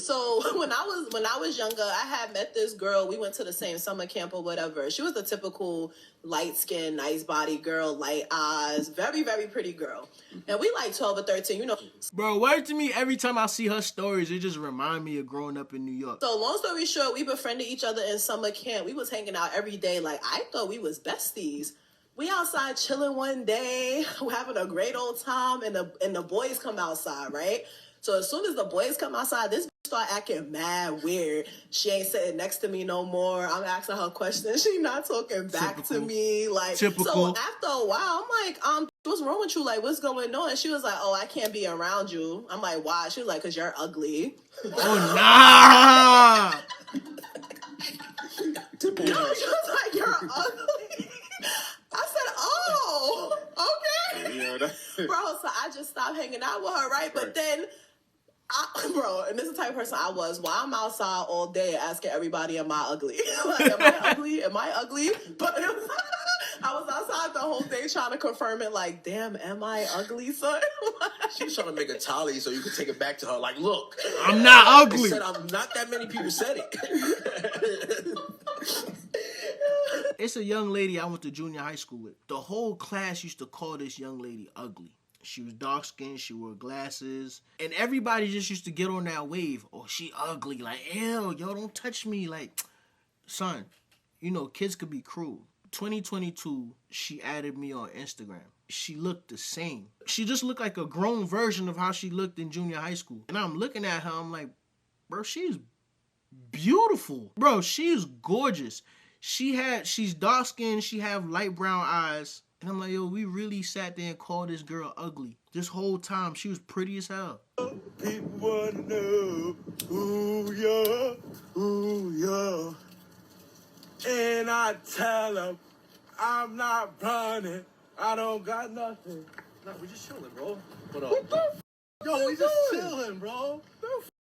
So when I was younger, I had met this girl. We went to the same summer camp or whatever. She was the typical light skin, nice body girl, light eyes, very, very pretty girl. And we like 12 or 13, you know. Bro, word to me, every time I see her stories, it just remind me of growing up in New York. So long story short, we befriended each other in summer camp. We was hanging out every day. Like, I thought we was besties. We outside chilling one day, we're having a great old time, and the boys come outside, right? So as soon as the boys come outside, this bitch start acting mad weird. She ain't sitting next to me no more. I'm asking her questions. She not talking back to me. Like, Typical. So after a while, I'm like, what's wrong with you? Like, what's going on? And she was like, oh, I can't be around you. I'm like, why? She was like, because you're ugly. Oh, nah. She was like, you're ugly. I said, oh, okay. Yeah, bro, so I just stopped hanging out with her, right? But then, bro, and this is the type of person I was. While I'm outside all day asking everybody, am I ugly? Like, am I ugly? Am I ugly? But it was, I was outside the whole day trying to confirm it, like, damn, am I ugly, son? She was trying to make a tally so you could take it back to her. Like, look. I'm not ugly. Said, I'm not that many people said it. It's a young lady I went to junior high school with. The whole class used to call this young lady ugly. She was dark-skinned, she wore glasses, and everybody just used to get on that wave. Oh, she ugly. Like, ew, yo, don't touch me. Like, son, you know, kids could be cruel. 2022, she added me on Instagram. She looked the same. She just looked like a grown version of how she looked in junior high school. And I'm looking at her, I'm like, bro, she's beautiful. Bro, she is gorgeous. She's dark skinned, she have light brown eyes. And I'm like, yo, we really sat there and called this girl ugly. This whole time, she was pretty as hell. People wanna know who you're. And I tell them, I'm not running. I don't got nothing. No, we just chilling, bro. What the Yo, we just chilling, bro.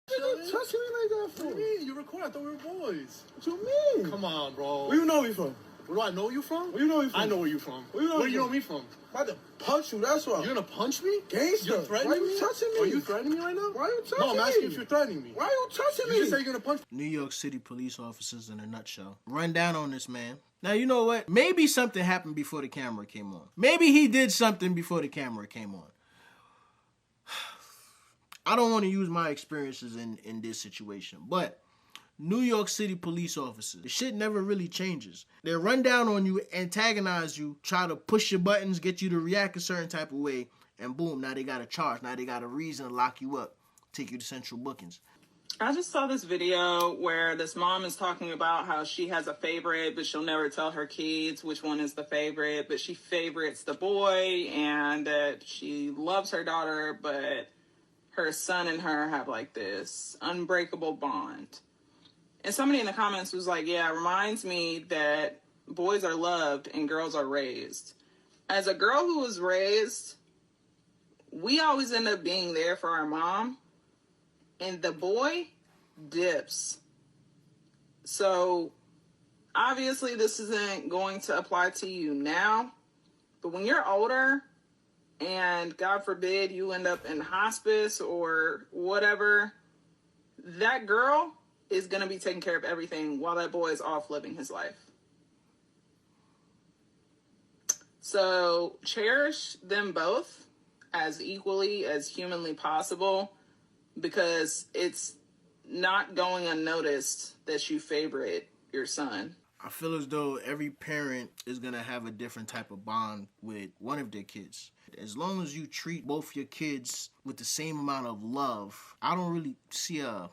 You touching me like that for? What do you mean? You recorded? I thought we were boys. What you mean? Come on, bro. Where you know me from? Where do I know you from? Where you know me from? I know where you from. Where you know me from? me from? I'm about to punch you, that's why. You're gonna punch me? Gangster. You're threatening me? Why you touching me? Are you threatening me right now? Why you touching me? No, I'm asking if you're threatening me. Why you touching me? You just say you're gonna punch me. New York City police officers in a nutshell. Run down on this man. Now, you know what? Maybe something happened before the camera came on. Maybe he did something before the camera came on. I don't want to use my experiences in this situation, but New York City police officers, the shit never really changes. They run down on you, antagonize you, try to push your buttons, get you to react a certain type of way, and boom, now they got a charge. Now they got a reason to lock you up, take you to central bookings. I just saw this video where this mom is talking about how she has a favorite, but she'll never tell her kids which one is the favorite, but she favorites the boy, and that she loves her daughter, but her son and her have like this unbreakable bond. And somebody in the comments was like, yeah, it reminds me that boys are loved and girls are raised. As a girl who was raised, we always end up being there for our mom, and the boy dips. So obviously this isn't going to apply to you now, but when you're older and God forbid you end up in hospice or whatever, that girl is going to be taking care of everything while that boy is off living his life. So cherish them both as equally as humanly possible, because it's not going unnoticed that you favorite your son. I feel as though every parent is going to have a different type of bond with one of their kids. As long as you treat both your kids with the same amount of love, I don't really see a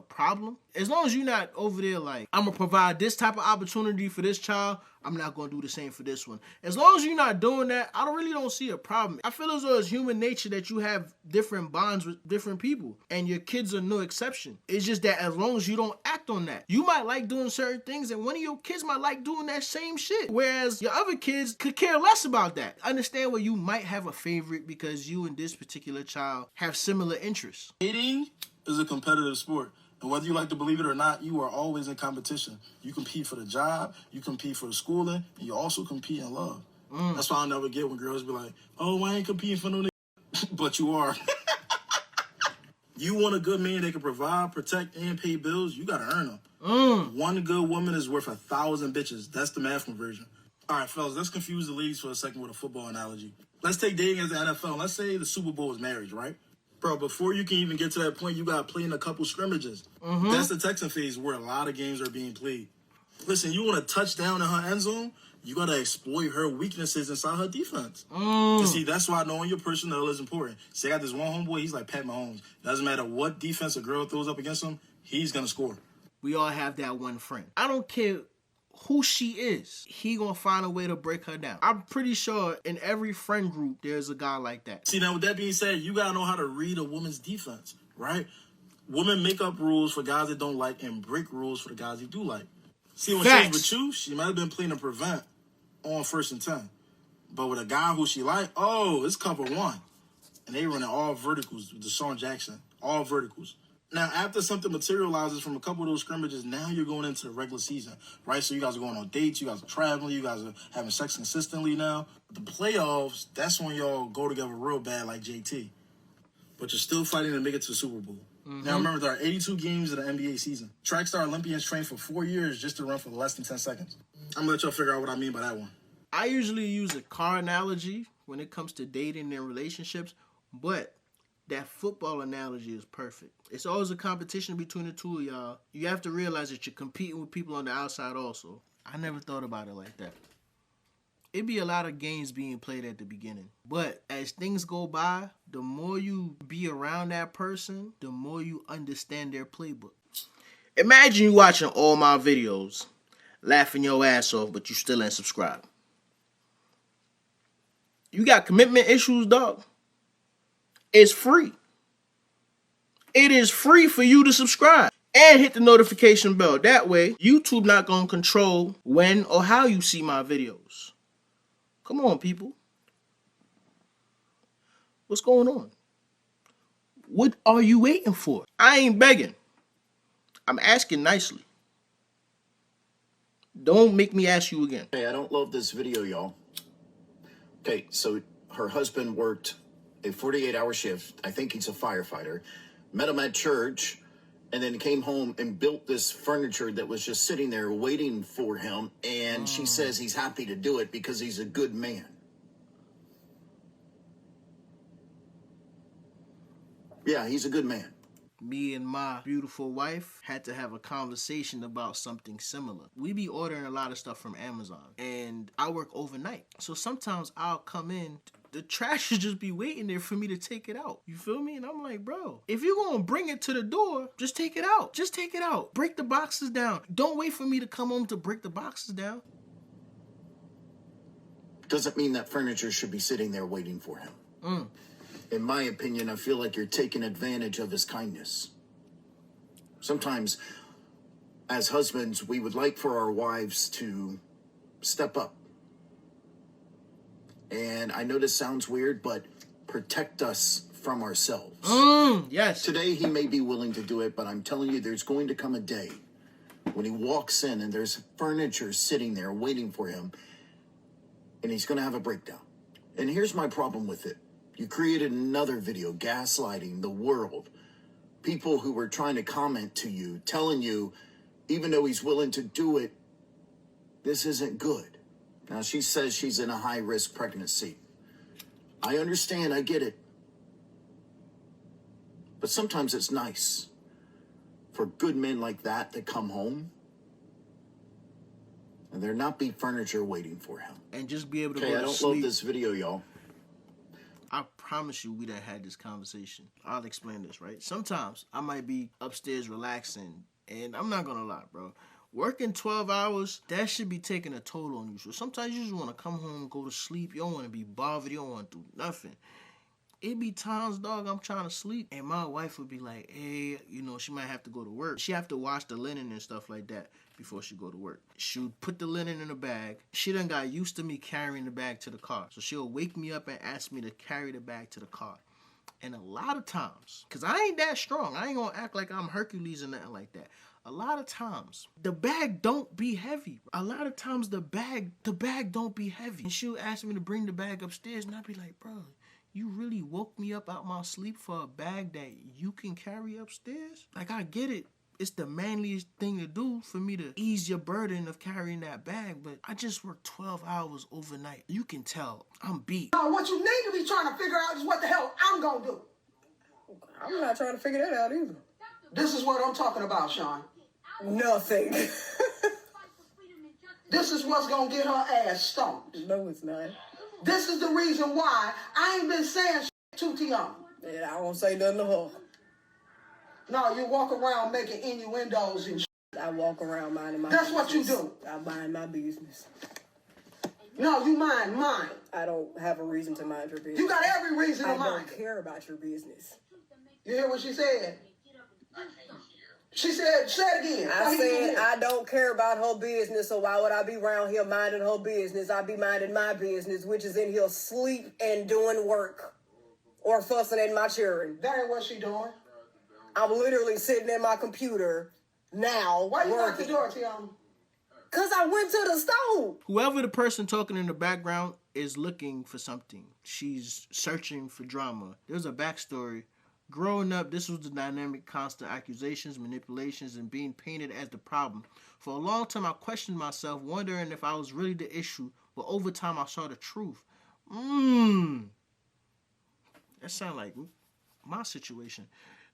problem. As long as you're not over there like, I'm going to provide this type of opportunity for this child, I'm not going to do the same for this one. As long as you're not doing that, I really don't see a problem. I feel as though it's human nature that you have different bonds with different people, and your kids are no exception. It's just that as long as you don't act on that, you might like doing certain things, and one of your kids might like doing that same shit, whereas your other kids could care less about that. Understand where you might have a favorite because you and this particular child have similar interests. Dating is a competitive sport. And whether you like to believe it or not, you are always in competition. You compete for the job, you compete for the schooling, and you also compete in love. That's why I'll never get when girls be like, oh, I ain't competing for no nigga. But you are. You want a good man that can provide, protect, and pay bills, you gotta earn them. One good woman is worth 1,000 bitches. That's the math conversion. All right, fellas, let's confuse the ladies for a second with a football analogy. Let's take dating as the NFL. Let's say the Super Bowl is marriage, right? Bro, before you can even get to that point, you gotta play in a couple scrimmages. That's the Texan phase where a lot of games are being played. Listen, you want to touch down in her end zone, you gotta exploit her weaknesses inside her defense. You see, that's why knowing your personnel is important. See, I got this one homeboy, he's like Pat Mahomes. Doesn't matter what defense a girl throws up against him, he's gonna score. We all have that one friend. I don't care who she is, he gonna find a way to break her down. I'm pretty sure in every friend group, there's a guy like that. See, now with that being said, you gotta know how to read a woman's defense, right? Women make up rules for guys that don't like and break rules for the guys they do like. See, when she was with you, she might have been playing to prevent on 1st and 10. But with a guy who she like, oh, it's cover one. And they running all verticals with Deshaun Jackson, all verticals. Now, after something materializes from a couple of those scrimmages, now you're going into the regular season, right? So you guys are going on dates, you guys are traveling, you guys are having sex consistently now. The playoffs, that's when y'all go together real bad like JT. But you're still fighting to make it to the Super Bowl. Now, remember, there are 82 games in the NBA season. Track star Olympians train for 4 years just to run for less than 10 seconds. I'm going to let y'all figure out what I mean by that one. I usually use a car analogy when it comes to dating and relationships, but that football analogy is perfect. It's always a competition between the two of y'all. You have to realize that you're competing with people on the outside also. I never thought about it like that. It'd be a lot of games being played at the beginning. But as things go by, the more you be around that person, the more you understand their playbook. Imagine you watching all my videos, laughing your ass off, but you still ain't subscribed. You got commitment issues, dog? It's free. It is free for you to subscribe and hit the notification bell. That way, YouTube not going to control when or how you see my videos. Come on, people. What's going on? What are you waiting for? I ain't begging. I'm asking nicely. Don't make me ask you again. Hey, I don't love this video, y'all. Okay, so her husband worked a 48-hour shift. I think he's a firefighter. Met him at church, and then came home and built this furniture that was just sitting there waiting for him. And she says he's happy to do it because he's a good man. Yeah, he's a good man. Me and my beautiful wife had to have a conversation about something similar. We be ordering a lot of stuff from Amazon, and I work overnight. So sometimes I'll come in, the trash should just be waiting there for me to take it out. You feel me? And I'm like, bro, if you're going to bring it to the door, just take it out. Just take it out. Break the boxes down. Don't wait for me to come home to break the boxes down. Doesn't mean that furniture should be sitting there waiting for him. In my opinion, I feel like you're taking advantage of his kindness. Sometimes, as husbands, we would like for our wives to step up. And I know this sounds weird, but protect us from ourselves. Yes. Today, he may be willing to do it, but I'm telling you, there's going to come a day when he walks in and there's furniture sitting there waiting for him, and he's going to have a breakdown. And here's my problem with it. You created another video gaslighting the world. People who were trying to comment to you, telling you, even though he's willing to do it, this isn't good. Now, she says she's in a high-risk pregnancy. I understand, I get it. But sometimes it's nice for good men like that to come home and there not be furniture waiting for him. And just be able to go Okay, I to don't sleep. love this video, y'all. I promise you we done had this conversation. I'll explain this, right? Sometimes I might be upstairs relaxing, and I'm not gonna lie, bro. Working 12 hours, that should be taking a toll on you. So sometimes you just want to come home, go to sleep. You don't want to be bothered. You don't want to do nothing. It be times, dog, I'm trying to sleep, and my wife would be like, hey, you know, she might have to go to work. She have to wash the linen and stuff like that before she go to work. She'll put the linen in a bag. She done got used to me carrying the bag to the car. So she'll wake me up and ask me to carry the bag to the car. And a lot of times, because I ain't that strong, I ain't gonna act like I'm Hercules or nothing like that. A lot of times, the bag don't be heavy. A lot of times, the bag don't be heavy. And she'll ask me to bring the bag upstairs, and I'll be like, bro, You really woke me up out my sleep for a bag that you can carry upstairs? Like, I get it. It's the manliest thing to do for me to ease your burden of carrying that bag, but I just worked 12 hours overnight. You can tell I'm beat. What you need to be trying to figure out is what the hell I'm gonna do. I'm not trying to figure that out either. This is what I'm talking about, Sean. Nothing. This is what's gonna get her ass stoned. No, it's not. This is the reason why I ain't been saying shit to Tiana. Yeah, I won't say nothing to her. No, you walk around making innuendos and shit. I walk around minding my That's business. what you do. I mind my business. No, you mind mine. I don't have a reason to mind your business. You got every reason to I mind. don't care about your business. You hear what she said? She said, say it again. I said I don't care about her business, so why would I be around here minding her business? I be minding my business, which is in here sleep and doing work or fussing at my children. That ain't what she doing. I'm literally sitting at my computer now. Why you lock working. the door, Tiana? Because I went to the stove. Whoever the person talking in the background is looking for something. She's searching for drama. There's a backstory. Growing up, this was the dynamic, constant accusations, manipulations, and being painted as the problem. For a long time, I questioned myself, wondering if I was really the issue, but over time, I saw the truth. That sounds like my situation.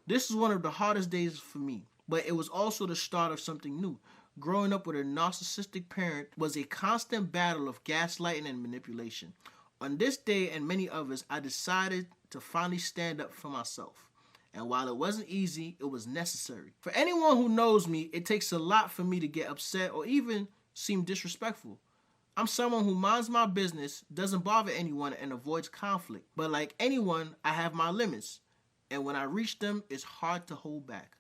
This is one of the hardest days for me, but it was also the start of something new. Growing up with a narcissistic parent was a constant battle of gaslighting and manipulation. On this day and many others, I decided to finally stand up for myself. And while it wasn't easy, it was necessary. For anyone who knows me, it takes a lot for me to get upset or even seem disrespectful. I'm someone who minds my business, doesn't bother anyone, and avoids conflict. But like anyone, I have my limits. And when I reach them, it's hard to hold back.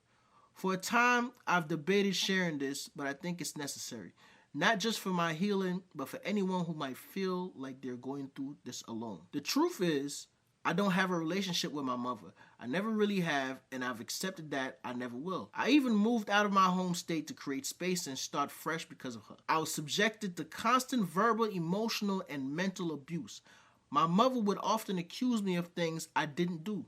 For a time, I've debated sharing this, but I think it's necessary. Not just for my healing, but for anyone who might feel like they're going through this alone. The truth is, I don't have a relationship with my mother. I never really have, and I've accepted that I never will. I even moved out of my home state to create space and start fresh because of her. I was subjected to constant verbal, emotional, and mental abuse. My mother would often accuse me of things I didn't do.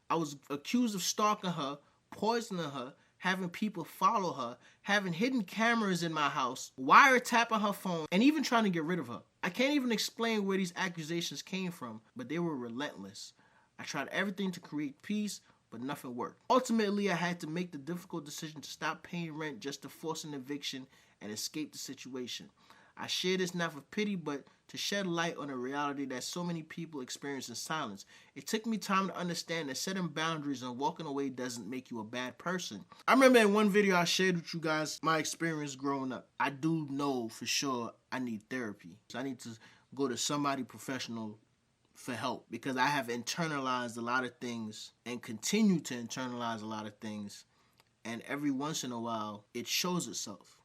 I was accused of stalking her, poisoning her, having people follow her, having hidden cameras in my house, wiretapping her phone, and even trying to get rid of her. I can't even explain where these accusations came from, but they were relentless. I tried everything to create peace, but nothing worked. Ultimately, I had to make the difficult decision to stop paying rent just to force an eviction and escape the situation. I share this not for pity, but to shed light on a reality that so many people experience in silence. It took me time to understand that setting boundaries and walking away doesn't make you a bad person. I remember in one video I shared with you guys my experience growing up. I do know for sure I need therapy. So I need to go to somebody professional for help because I have internalized a lot of things and continue to internalize a lot of things. And every once in a while, it shows itself.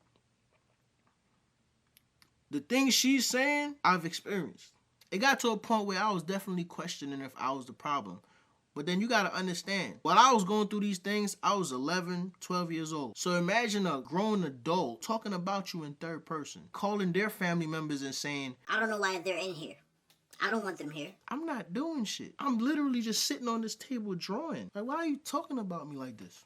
The things she's saying, I've experienced. It got to a point where I was definitely questioning if I was the problem. But then you got to understand, while I was going through these things, I was 11, 12 years old. So imagine a grown adult talking about you in third person, calling their family members and saying, I don't know why they're in here. I don't want them here. I'm not doing shit. I'm literally just sitting on this table drawing. Like, why are you talking about me like this?